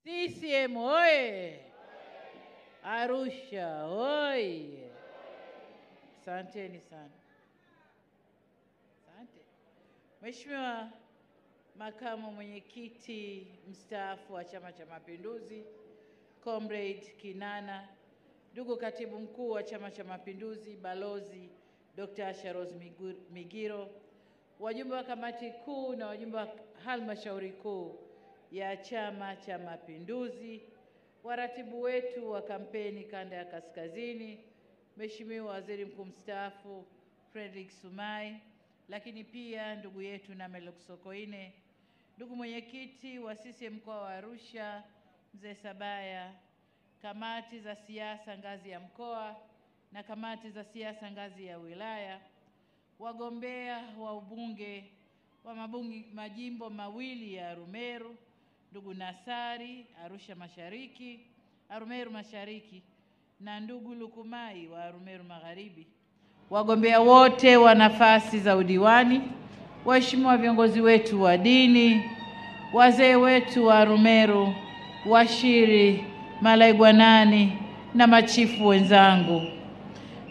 CCM oye! Arusha oye! Asanteni sana. Asante. Mheshimiwa Makamu Mwenyekiti mstaafu wa Chama cha Mapinduzi, Comrade Kinana, ndugu Katibu Mkuu wa Chama cha Mapinduzi, Balozi Dr. Asha Rose Migiro, wajumbe wa kamati kuu na wajumbe wa halmashauri kuu ya Chama cha Mapinduzi, waratibu wetu wa kampeni kanda ya Kaskazini, Mheshimiwa Waziri Mkuu mstaafu Frederick Sumaye, lakini pia ndugu yetu Namelok Sokoine, ndugu mwenyekiti wa CCM mkoa wa Arusha Mzee Sabaya, kamati za siasa ngazi ya mkoa na kamati za siasa ngazi ya wilaya, wagombea wa ubunge wa majimbo mawili ya Arumeru, ndugu Nasari Arumeru Mashariki na ndugu Lukumai wa Arumeru Magharibi, wagombea wote wa nafasi za udiwani, waheshimiwa viongozi wetu wa dini, wazee wetu wa Arumeru, washiri, malaigwanani na machifu wenzangu,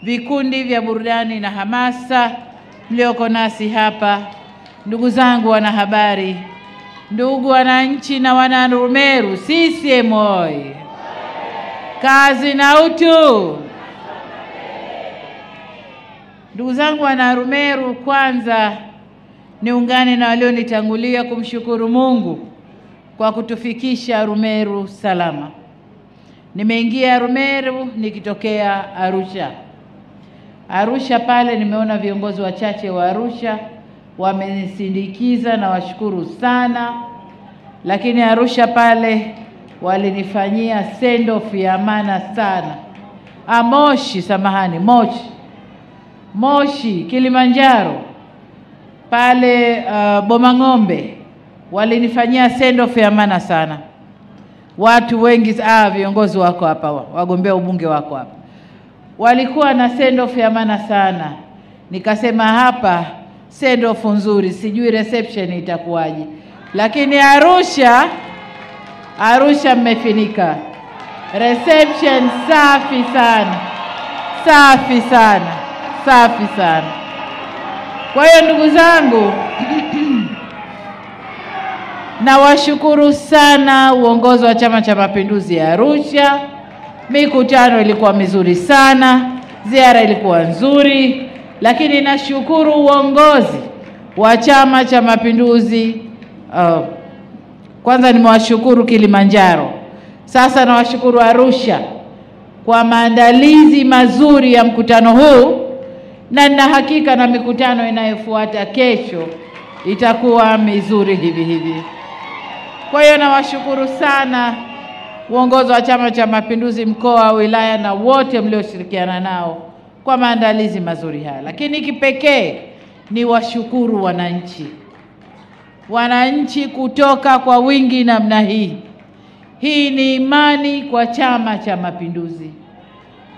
vikundi vya burudani na hamasa mlioko nasi hapa, ndugu zangu wanahabari, ndugu wananchi na wana Arumeru, CCM oye! Kazi na utu. Ndugu zangu wana Arumeru, kwanza niungane na walionitangulia kumshukuru Mungu kwa kutufikisha Arumeru salama. Nimeingia Arumeru nikitokea Arusha. Arusha pale nimeona viongozi wachache wa Arusha wamenisindikiza na washukuru sana, lakini Arusha pale walinifanyia send off ya maana sana. Moshi Kilimanjaro pale Bomang'ombe walinifanyia send off ya maana sana. Watu wengi viongozi wako hapa, wagombea ubunge wako hapa, walikuwa na send off ya maana sana. Nikasema hapa send off nzuri, sijui reception itakuwaje, lakini Arusha mmefinika. Reception safi sana. Safi sana. Safi sana. Kwa hiyo ndugu zangu, na washukuru sana uongozi wa Chama cha Mapinduzi ya Arusha. Mikutano ilikuwa mizuri sana, ziara ilikuwa nzuri, lakini nashukuru uongozi wa Chama cha Mapinduzi. Kwanza nimewashukuru Kilimanjaro, sasa nawashukuru Arusha kwa maandalizi mazuri ya mkutano huu, na nina hakika na mikutano inayofuata kesho itakuwa mizuri hivi hivi. Kwa hiyo nawashukuru sana uongozi wa Chama cha Mapinduzi mkoa, wilaya na wote mlioshirikiana nao kwa maandalizi mazuri haya. Lakini kipekee ni washukuru wananchi kutoka kwa wingi namna hii. Hii ni imani kwa Chama cha Mapinduzi.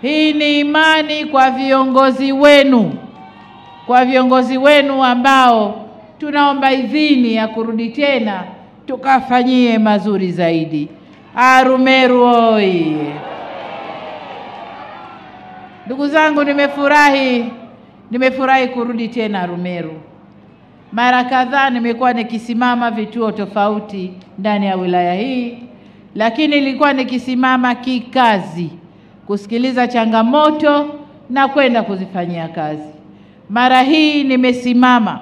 Hii ni imani kwa viongozi wenu ambao tunaomba idhini ya kurudi tena tukafanyie mazuri zaidi. Arumeru oye! Ndugu zangu, nimefurahi kurudi tena Arumeru. Mara kadhaa nimekuwa nikisimama vituo tofauti ndani ya wilaya hii, lakini nilikuwa nikisimama kikazi kusikiliza changamoto na kwenda kuzifanyia kazi. Mara hii nimesimama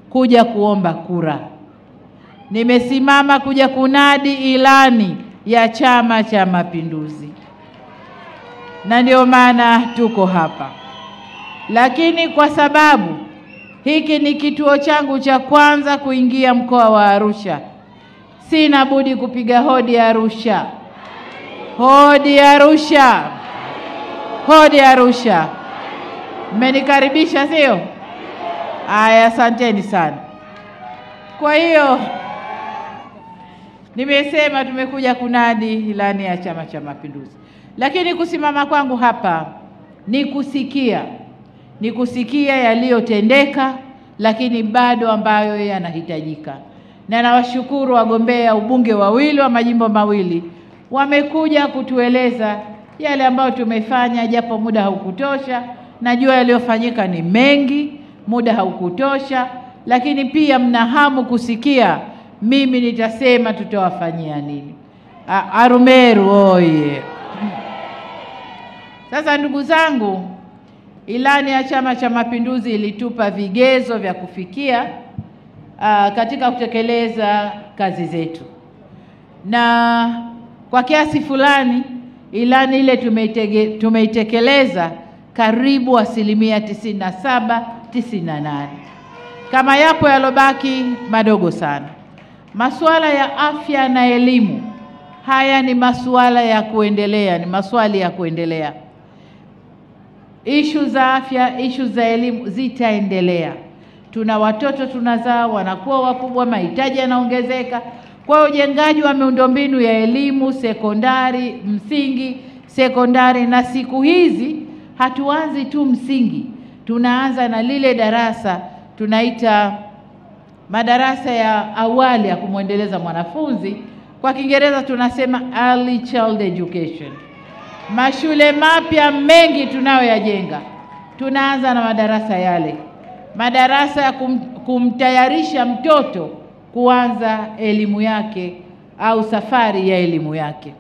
kuja kuomba kura. Nimesimama kuja kunadi ilani ya Chama cha Mapinduzi. Na ndio maana tuko hapa. Lakini kwa sababu hiki ni kituo changu cha kwanza kuingia mkoa wa Arusha, sina budi kupiga hodi Arusha. Hodi Arusha. Hodi Arusha. Mmenikaribisha sio? Aya, asanteni sana. Kwa hiyo nimesema tumekuja kunadi ilani ya Chama cha Mapinduzi. Lakini kusimama kwangu hapa ni kusikia yaliyotendeka, lakini bado ambayo yanahitajika. na nawashukuru wagombea ubunge wawili wa majimbo mawili, wamekuja kutueleza yale ambayo tumefanya, japo muda haukutosha. Najua yaliyofanyika ni mengi, muda haukutosha, lakini pia mna hamu kusikia mimi nitasema tutawafanyia nini. Arumeru oye! Sasa ndugu zangu, ilani ya Chama cha Mapinduzi ilitupa vigezo vya kufikia katika kutekeleza kazi zetu, na kwa kiasi fulani ilani ile tumeitekeleza karibu 97-98. Kama yapo yalobaki madogo sana. Masuala ya afya na elimu, haya ni masuala ya kuendelea, ni maswali ya kuendelea. Ishu za afya, ishu za elimu zitaendelea. Tuna watoto tunazaa, wanakuwa wakubwa, mahitaji yanaongezeka. Kwa ujengaji wa miundombinu ya elimu sekondari, msingi, sekondari, na siku hizi hatuanzi tu msingi, tunaanza na lile darasa tunaita madarasa ya awali ya kumwendeleza mwanafunzi, kwa Kiingereza tunasema early child education. Mashule mapya mengi tunayoyajenga, tunaanza na madarasa yale, madarasa ya kumtayarisha mtoto kuanza elimu yake au safari ya elimu yake.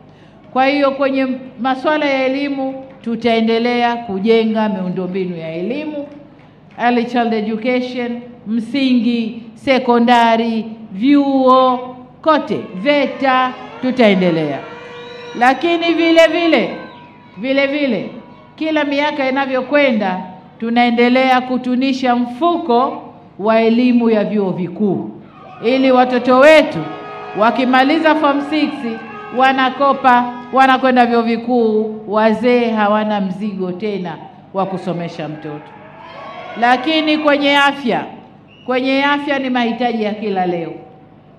Kwa hiyo kwenye masuala ya elimu tutaendelea kujenga miundombinu ya elimu, early child education, msingi, sekondari, vyuo, kote, VETA tutaendelea. Lakini vile vile kila miaka inavyokwenda tunaendelea kutunisha mfuko wa elimu ya vyuo vikuu, ili watoto wetu wakimaliza form 6 wanakopa, wanakwenda vyuo vikuu, wazee hawana mzigo tena wa kusomesha mtoto. Lakini kwenye afya ni mahitaji ya kila leo.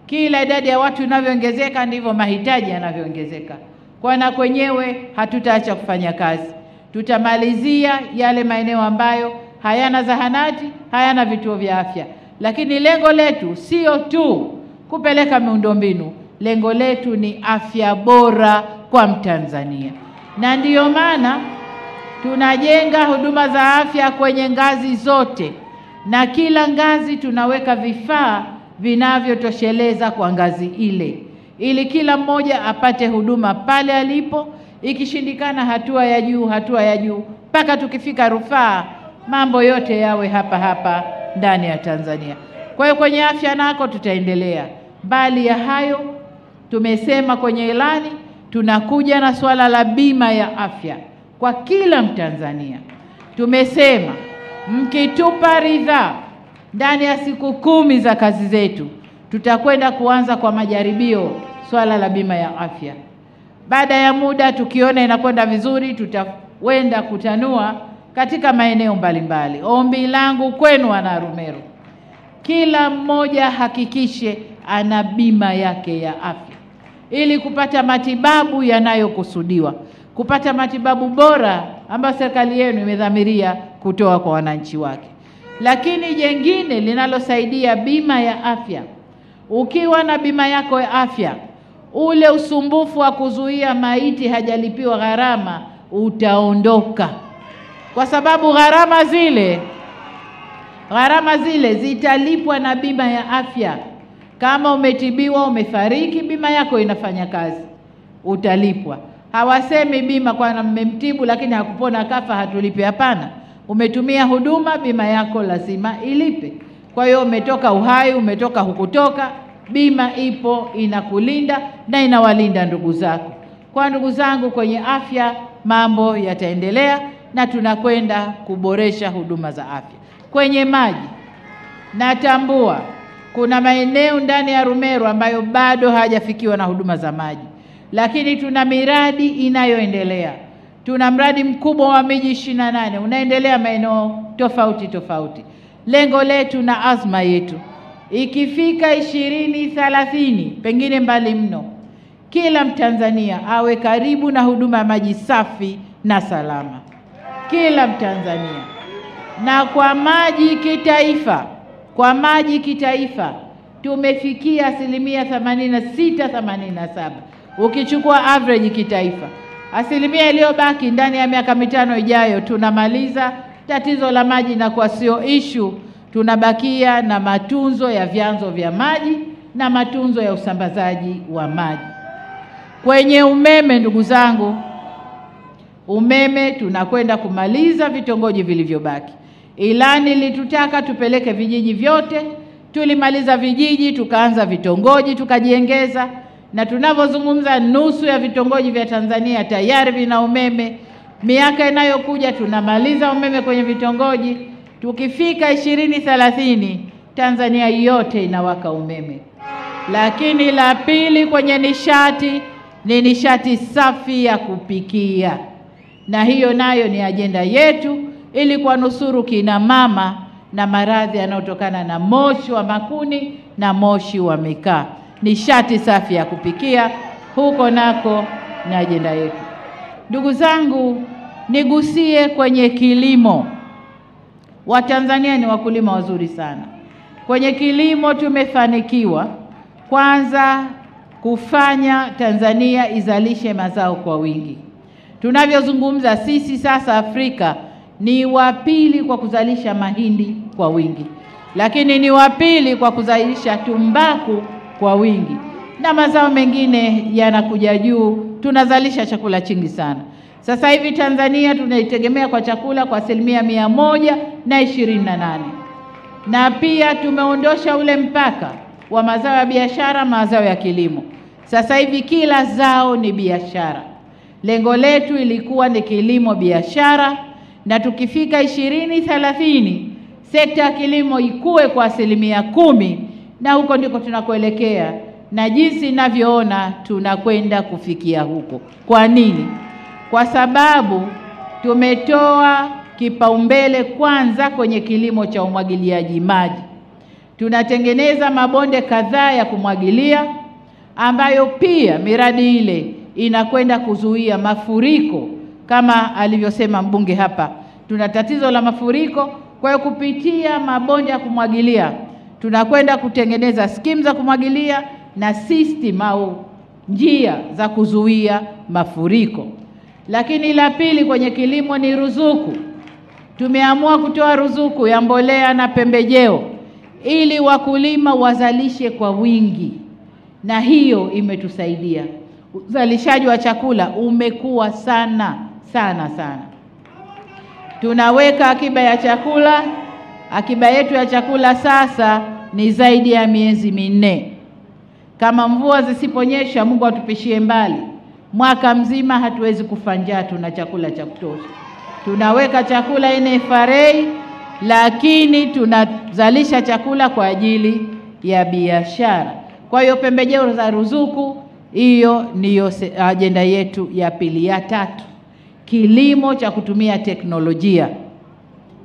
Kila idadi ya watu inavyoongezeka ndivyo mahitaji yanavyoongezeka. Kwa na kwenyewe hatutaacha kufanya kazi. Tutamalizia yale maeneo ambayo hayana zahanati, hayana vituo vya afya. Lakini lengo letu sio tu kupeleka miundombinu, lengo letu ni afya bora kwa Mtanzania. Na ndiyo maana tunajenga huduma za afya kwenye ngazi zote, na kila ngazi tunaweka vifaa vinavyotosheleza kwa ngazi ile, ili kila mmoja apate huduma pale alipo. Ikishindikana hatua ya juu, mpaka tukifika rufaa, mambo yote yawe hapa ndani ya Tanzania. Kwa hiyo kwenye afya nako tutaendelea. Bali ya hayo, tumesema kwenye ilani tunakuja na swala la bima ya afya kwa kila Mtanzania. Tumesema mkitupa ridhaa ndani ya siku 10 za kazi zetu, tutakwenda kuanza kwa majaribio swala la bima ya afya. Baada ya muda tukiona inakwenda vizuri, tutakwenda kutanua katika maeneo mbalimbali. Ombi langu kwenu wana Arumeru, kila mmoja hakikishe ana bima yake ya afya, ili kupata matibabu yanayokusudiwa, kupata matibabu bora ambayo serikali yenu imedhamiria kutoa kwa wananchi wake. Lakini jengine linalosaidia bima ya afya, ukiwa na bima yako ya afya, ule usumbufu wa kuzuia maiti hajalipiwa gharama utaondoka, kwa sababu gharama zile zitalipwa na bima ya afya. Kama umetibiwa, umefariki, bima yako inafanya kazi, utalipwa. Hawasemi bima kwa mmemtibu lakini hakupona kafa hatulipi, hapana. Umetumia huduma, bima yako lazima ilipe. Kwa hiyo umetoka uhai, umetoka hukutoka, bima ipo inakulinda na inawalinda ndugu zako. Kwa ndugu zangu, kwenye afya mambo yataendelea na tunakwenda kuboresha huduma za afya. Kwenye maji, natambua kuna maeneo ndani ya Arumeru ambayo bado hajafikiwa na huduma za maji, lakini tuna miradi inayoendelea. Tuna mradi mkubwa wa miji 28 unaendelea maeneo tofauti. Lengo letu na azma yetu, ikifika 2030, pengine mbali mno, kila Mtanzania awe karibu na huduma ya maji safi na salama. Kila Mtanzania. Na kwa maji kitaifa tumefikia 86-87. Ukichukua average kitaifa, asilimia iliyobaki ndani ya miaka 5 ijayo tunamaliza tatizo la maji na kwa sio issue. Tunabakia na matunzo ya vyanzo vya maji na matunzo ya usambazaji wa maji. Kwenye umeme, ndugu zangu, umeme tunakwenda kumaliza vitongoji vilivyobaki. Ilani ilitutaka tupeleke vijiji vyote, tulimaliza vijiji, tukaanza vitongoji, tukajiengeza, na tunavyozungumza nusu ya vitongoji vya Tanzania tayari vina umeme. Miaka inayokuja tunamaliza umeme kwenye vitongoji. Tukifika 2030 Tanzania yote inawaka umeme. Lakini la pili kwenye nishati ni nishati safi ya kupikia, na hiyo nayo ni ajenda yetu ili kuwanusuru kina mama na maradhi yanayotokana na moshi wa makuni na moshi wa mikaa. Nishati safi ya kupikia huko nako ni ajenda yetu. Ndugu zangu, nigusie kwenye kilimo. Watanzania ni wakulima wazuri sana. Kwenye kilimo tumefanikiwa kwanza kufanya Tanzania izalishe mazao kwa wingi. Tunavyozungumza sisi sasa Afrika ni wa pili kwa kuzalisha mahindi kwa wingi, lakini ni wa pili kwa kuzalisha tumbaku kwa wingi, na mazao mengine yanakuja juu. Tunazalisha chakula chingi sana. Sasa hivi Tanzania tunaitegemea kwa chakula kwa 128%. Na pia tumeondosha ule mpaka wa mazao ya biashara, mazao ya kilimo. Sasa hivi kila zao ni biashara. Lengo letu ilikuwa ni kilimo biashara, na tukifika 2030 sekta ya kilimo ikue kwa 10%, na huko ndiko tunakoelekea, na jinsi ninavyoona tunakwenda kufikia huko. Kwa nini? Kwa sababu tumetoa kipaumbele kwanza kwenye kilimo cha umwagiliaji maji. Tunatengeneza mabonde kadhaa ya kumwagilia, ambayo pia miradi ile inakwenda kuzuia mafuriko. Kama alivyosema mbunge hapa, tuna tatizo la mafuriko. Kwa hiyo kupitia mabonde ya kumwagilia tunakwenda kutengeneza skimu za kumwagilia na system au njia za kuzuia mafuriko. Lakini la pili kwenye kilimo ni ruzuku. Tumeamua kutoa ruzuku ya mbolea na pembejeo ili wakulima wazalishe kwa wingi, na hiyo imetusaidia. Uzalishaji wa chakula umekuwa sana. Tunaweka akiba ya chakula. Akiba yetu ya chakula sasa ni zaidi ya miezi 4. Kama mvua zisiponyesha, Mungu atupishie mbali, mwaka mzima hatuwezi kufa njaa, tuna chakula cha kutosha. Tunaweka chakula NFRA, lakini tunazalisha chakula kwa ajili ya biashara. Kwa hiyo pembejeo za ruzuku, hiyo ndiyo ajenda yetu ya pili. Ya tatu, kilimo cha kutumia teknolojia.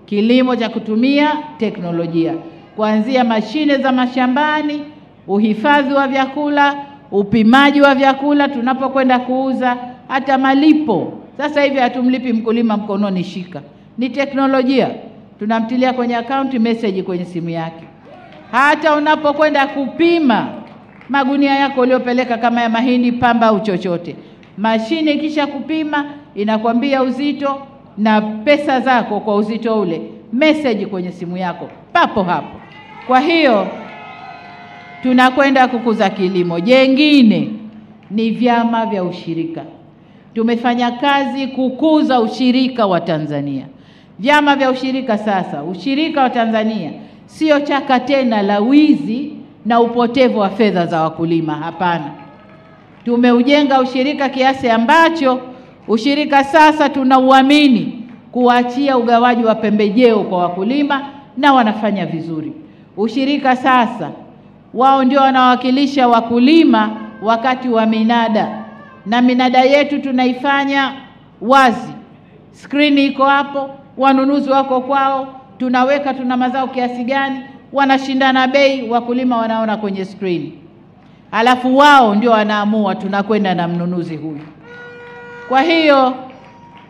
Kilimo cha kutumia teknolojia, kuanzia mashine za mashambani, uhifadhi wa vyakula, upimaji wa vyakula tunapokwenda kuuza, hata malipo. Sasa hivi hatumlipi mkulima mkononi shika, ni teknolojia. Tunamtilia kwenye account message kwenye simu yake. Hata unapokwenda kupima magunia yako uliopeleka kama ya mahindi, pamba au chochote, mashine kisha kupima inakwambia uzito na pesa zako kwa uzito ule, message kwenye simu yako papo hapo. Kwa hiyo tunakwenda kukuza kilimo. Jengine ni vyama vya ushirika. Tumefanya kazi kukuza ushirika wa Tanzania. Vyama vya ushirika sasa, ushirika wa Tanzania sio chaka tena la wizi na upotevu wa fedha za wakulima, hapana. Tumeujenga ushirika kiasi ambacho ushirika sasa tunauamini kuachia ugawaji wa pembejeo kwa wakulima, na wanafanya vizuri. Ushirika sasa wao ndio wanawakilisha wakulima wakati wa minada, na minada yetu tunaifanya wazi. Screen iko hapo, wanunuzi wako kwao, tunaweka tuna mazao kiasi gani, wanashindana bei, wakulima wanaona kwenye screen. Alafu wao ndio wanaamua tunakwenda na mnunuzi huyu. Kwa hiyo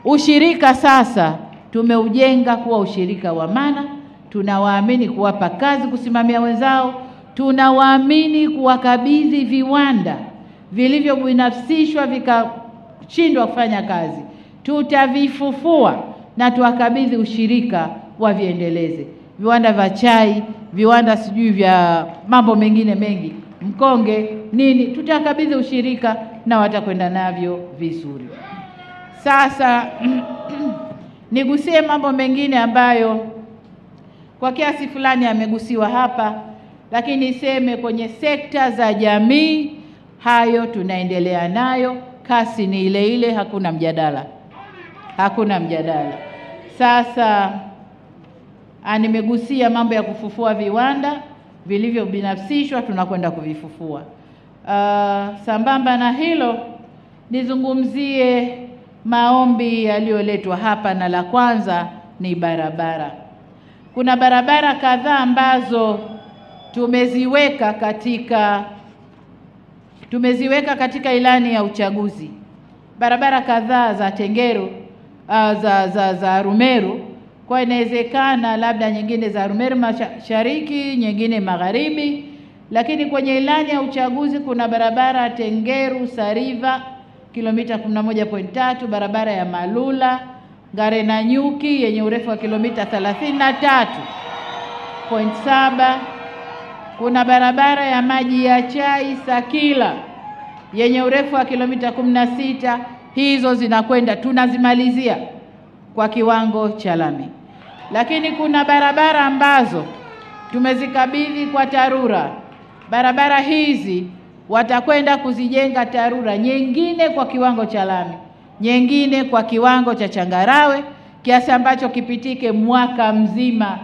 ushirika sasa tumeujenga kuwa ushirika wa maana. Tunawaamini kuwapa kazi kusimamia wenzao. tunawaamini kuwakabidhi viwanda vilivyobinafsishwa vikashindwa kufanya kazi. Tutavifufua na tuwakabidhi ushirika wa viendeleze. Viwanda vya chai, viwanda sijui vya mambo mengine mengi, mkonge, nini, tutakabidhi ushirika na watakwenda navyo vizuri. Sasa nigusie mambo mengine ambayo kwa kiasi fulani yamegusiwa hapa, lakini niseme kwenye sekta za jamii hayo tunaendelea nayo, kasi ni ile ile, hakuna mjadala. Hakuna mjadala. Sasa nimegusia mambo ya kufufua viwanda vilivyobinafsishwa, tunakwenda kuvifufua. Sambamba na hilo nizungumzie maombi yaliyoletwa hapa, na la kwanza ni barabara. Kuna barabara kadhaa ambazo tumeziweka katika ilani ya uchaguzi. Barabara kadhaa za Tengeru, za Rumeru, kwa inawezekana labda nyingine za Rumeru mashariki, nyingine magharibi, lakini kwenye ilani ya uchaguzi kuna barabara Tengeru Sariva kilomita 11.3, barabara ya Malula Ngare na Nyuki yenye urefu wa kilomita 33.7, kuna barabara ya Maji ya Chai Sakila yenye urefu wa kilomita 16. Hizo zinakwenda, tunazimalizia kwa kiwango cha lami. Lakini kuna barabara ambazo tumezikabidhi kwa TARURA. Barabara hizi watakwenda kuzijenga TARURA, nyingine kwa kiwango cha lami, nyingine kwa kiwango cha changarawe, kiasi ambacho kipitike mwaka mzima,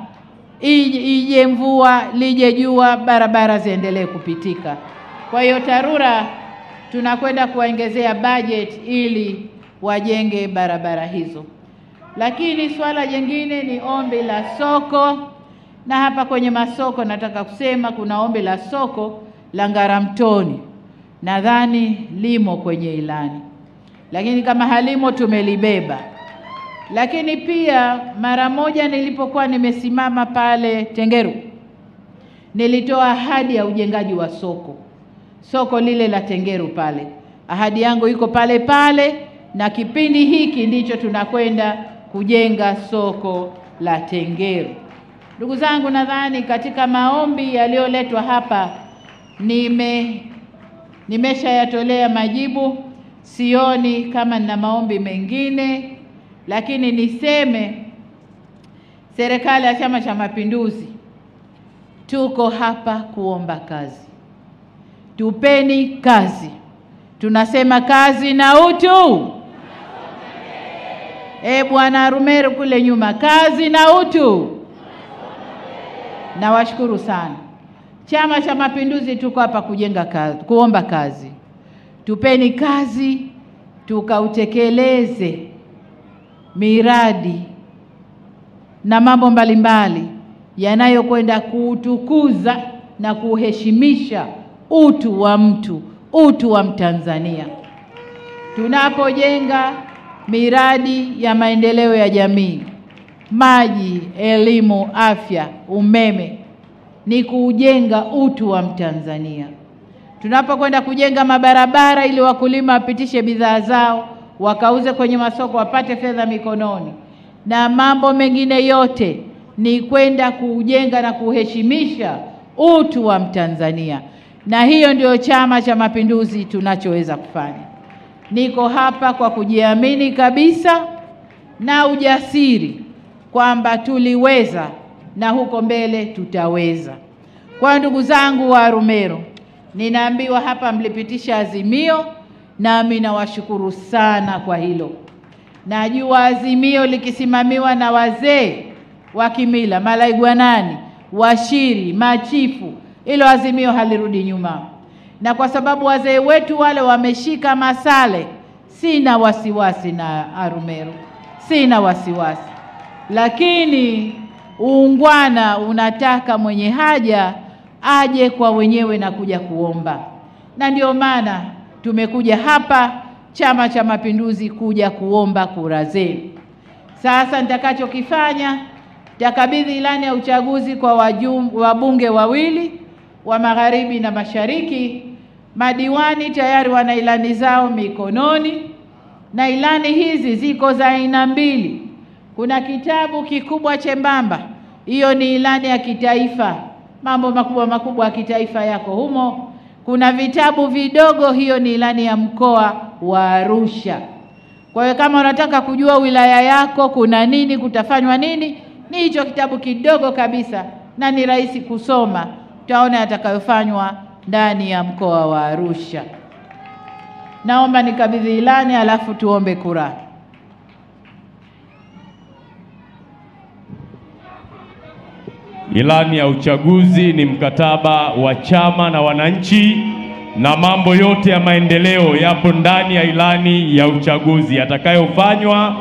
ije mvua lije jua, barabara ziendelee kupitika. Kwa hiyo TARURA tunakwenda kuongezea budget ili wajenge barabara hizo. Lakini swala jingine ni ombi la soko, na hapa kwenye masoko nataka kusema kuna ombi la soko la Ngaramtoni. Nadhani limo kwenye ilani, lakini kama halimo tumelibeba. Lakini pia mara moja nilipokuwa nimesimama pale Tengeru, nilitoa ahadi ya ujengaji wa soko lile la Tengeru pale. Ahadi yangu iko pale pale, na kipindi hiki ndicho tunakwenda kujenga soko la Tengeru. Ndugu zangu, nadhani katika maombi yaliyoletwa hapa nimeshayatolea majibu. Sioni kama nina maombi mengine, lakini niseme serikali ya Chama cha Mapinduzi tuko hapa kuomba kazi. Tupeni kazi. Tunasema kazi na utu. Bwana Rumeru kule nyuma, kazi na utu. Nawashukuru sana. Chama cha Mapinduzi tuko hapa kujenga kazi, kuomba kazi. Tupeni kazi tukautekeleze miradi na mambo mbalimbali yanayokwenda kuutukuza na kuheshimisha utu wa mtu, utu wa Mtanzania. Tunapojenga miradi ya maendeleo ya jamii, maji, elimu, afya, umeme, ni kujenga utu wa Mtanzania. Tunapokwenda kujenga mabarabara ili wakulima wapitishe bidhaa zao, wakauze kwenye masoko, wapate fedha mikononi, na mambo mengine yote, ni kwenda kujenga na kuheshimisha utu wa Mtanzania. Na hiyo ndio Chama cha Mapinduzi tunachoweza kufanya. Niko hapa kwa kujiamini kabisa na ujasiri kwamba tuliweza na huko mbele tutaweza. Kwa ndugu zangu wa Rumeru, ninaambiwa hapa mlipitisha azimio, nami nawashukuru sana kwa hilo. Najua azimio likisimamiwa na wazee wa kimila, malaigwanani, washiri, machifu, hilo azimio halirudi nyuma. Na kwa sababu wazee wetu wale wameshika masale, sina wasiwasi na Rumeru, sina wasiwasi. Lakini uungwana unataka mwenye haja aje kwa wenyewe na kuja kuomba. Na ndio maana tumekuja hapa Chama cha Mapinduzi kuja kuomba kura zenu. Sasa nitakachokifanya, takabidhi ilani ya uchaguzi kwa wabunge wawili wa Magharibi na Mashariki, madiwani tayari wana ilani zao mikononi, na ilani hizi ziko za aina mbili. Kuna kitabu kikubwa chembamba, hiyo ni ilani ya kitaifa, mambo makubwa makubwa ya kitaifa yako humo. Kuna vitabu vidogo, hiyo ni ilani ya mkoa wa Arusha. Kwa hiyo kama unataka kujua wilaya yako kuna nini, kutafanywa nini, ni hicho kitabu kidogo kabisa na ni rahisi kusoma. Utaona yatakayofanywa ndani ya mkoa wa Arusha. Naomba nikabidhi ilani alafu tuombe kura. Ilani ya uchaguzi ni mkataba wa chama na wananchi, na mambo yote ya maendeleo yapo ndani ya ilani ya uchaguzi yatakayofanywa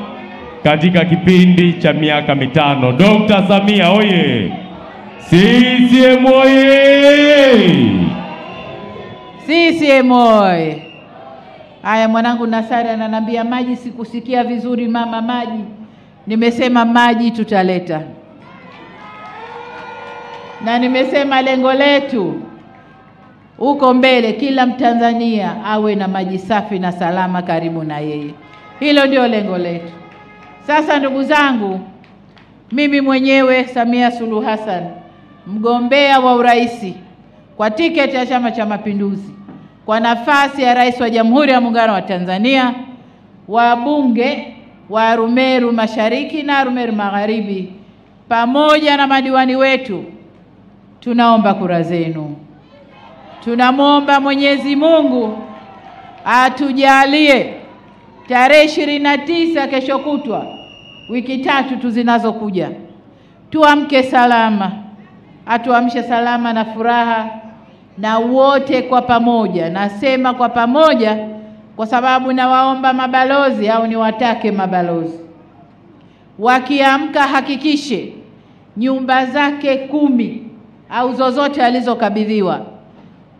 katika kipindi cha miaka mitano. Dr. Samia oye! CCM oye! CCM oye! Haya, mwanangu Nasari ananiambia maji, sikusikia vizuri mama. Maji nimesema maji tutaleta, na nimesema lengo letu huko mbele kila Mtanzania awe na maji safi na salama karibu na yeye. Hilo ndio lengo letu. Sasa ndugu zangu, mimi mwenyewe Samia Suluhu Hassan, mgombea wa urais kwa tiketi ya Chama cha Mapinduzi kwa nafasi ya Rais wa Jamhuri ya Muungano wa Tanzania, wabunge wa Arumeru Mashariki na Arumeru Magharibi pamoja na madiwani wetu, tunaomba kura zenu. Tunamwomba Mwenyezi Mungu atujalie tarehe 29 kesho kutwa, wiki tatu tu zinazokuja, tuamke salama, atuamshe salama na furaha, na wote kwa pamoja. Nasema kwa pamoja kwa sababu nawaomba mabalozi au niwatake mabalozi, wakiamka hakikishe nyumba zake 10 au zozote alizokabidhiwa,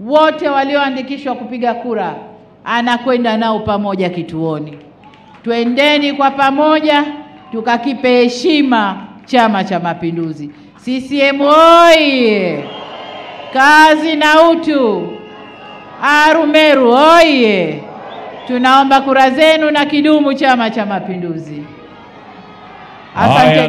wote walioandikishwa kupiga kura anakwenda nao pamoja kituoni. Twendeni kwa pamoja tukakipe heshima Chama cha Mapinduzi. CCM oye! Kazi na utu. Arumeru oye! Tunaomba kura zenu na kidumu Chama cha Mapinduzi. Asante.